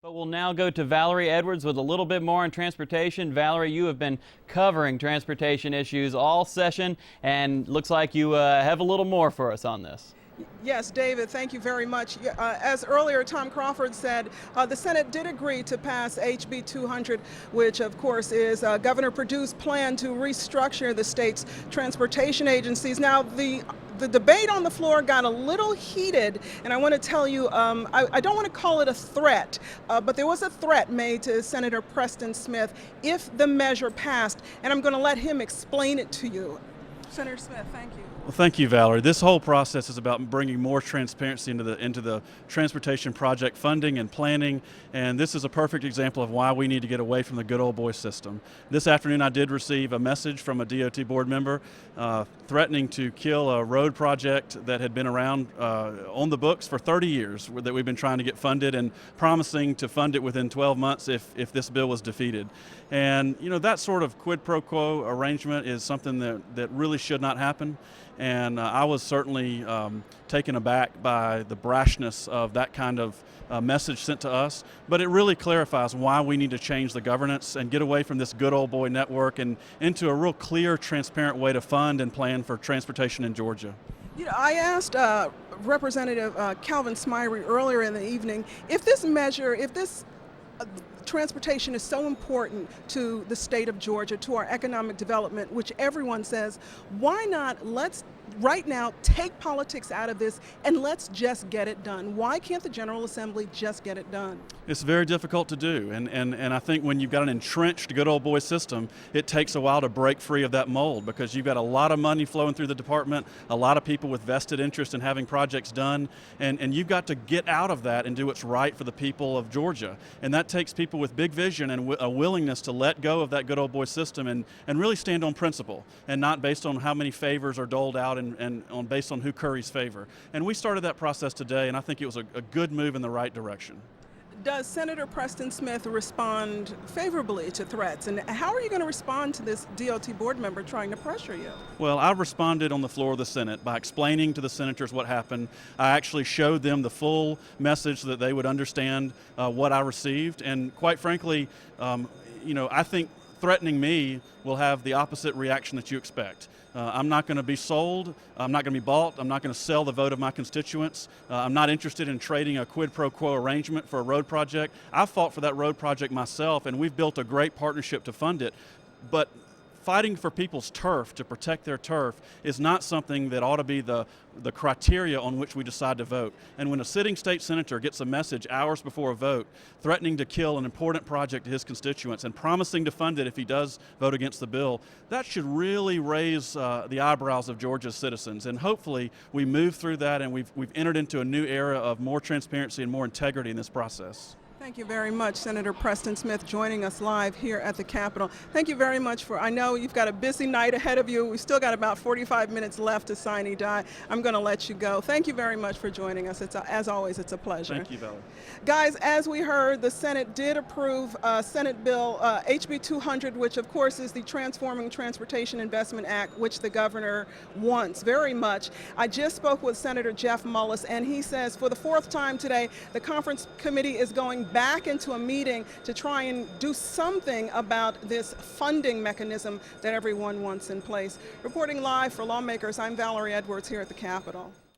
But we'll now go to Valerie Edwards with a little bit more on transportation. Valerie, you have been covering transportation issues all session, and looks like you have a little more for us on this. Yes, David, thank you very much. As earlier Tom Crawford said, the Senate did agree to pass HB 200, which of course is Governor Perdue's plan to restructure the state's transportation agencies. Now, the debate on the floor got a little heated, and I want to tell you, I don't want to call it a threat, but there was a threat made to Senator Preston Smith if the measure passed, and I'm going to let him explain it to you. Senator Smith, thank you. Well, thank you, Valerie. This whole process is about bringing more transparency into the transportation project funding and planning, and this is a perfect example of why we need to get away from the good old boy system. This afternoon I did receive a message from a DOT board member threatening to kill a road project that had been around on the books for 30 years that we've been trying to get funded, and promising to fund it within 12 months if this bill was defeated. And you know, that sort of quid pro quo arrangement is something that really should not happen. And I was certainly taken aback by the brashness of that kind of message sent to us. But it really clarifies why we need to change the governance and get away from this good old boy network and into a real clear, transparent way to fund and plan for transportation in Georgia. You know, I asked Representative Calvin Smyre earlier in the evening if this measure, if this transportation is so important to the state of Georgia, to our economic development, which everyone says, why not let's right now take politics out of this and let's just get it done? Why can't the General Assembly just get it done? It's very difficult to do, and I think when you've got an entrenched good old boy system, it takes a while to break free of that mold, because you've got a lot of money flowing through the department, a lot of people with vested interest in having projects done, and you've got to get out of that and do what's right for the people of Georgia. And that takes people with big vision and a willingness to let go of that good old boy system and really stand on principle, and not based on how many favors are doled out and based on who curries favor. And we started that process today, and I think it was a good move in the right direction. Does Senator Preston Smith respond favorably to threats? And how are you going to respond to this DOT board member trying to pressure you? Well, I responded on the floor of the Senate by explaining to the senators what happened. I actually showed them the full message so that they would understand what I received. And quite frankly, you know, I think threatening me will have the opposite reaction that you expect. I'm not going to be sold, I'm not going to be bought, I'm not going to sell the vote of my constituents. I'm not interested in trading a quid pro quo arrangement for a road project. I fought for that road project myself, and we've built a great partnership to fund it. But fighting for people's turf, to protect their turf, is not something that ought to be the criteria on which we decide to vote. And when a sitting state senator gets a message hours before a vote threatening to kill an important project to his constituents and promising to fund it if he does vote against the bill, that should really raise the eyebrows of Georgia's citizens. And hopefully we move through that, and we've entered into a new era of more transparency and more integrity in this process. Thank you very much, Senator Preston Smith, joining us live here at the Capitol. Thank you very much I know you've got a busy night ahead of you. We've still got about 45 minutes left to sine die. I'm going to let you go. Thank you very much for joining us. As always, it's a pleasure. Thank you, Valerie. Guys, as we heard, the Senate did approve Senate Bill HB 200, which of course is the Transforming Transportation Investment Act, which the governor wants very much. I just spoke with Senator Jeff Mullis, and he says for the fourth time today, the conference committee is going back into a meeting to try and do something about this funding mechanism that everyone wants in place. Reporting live for Lawmakers, I'm Valerie Edwards here at the Capitol.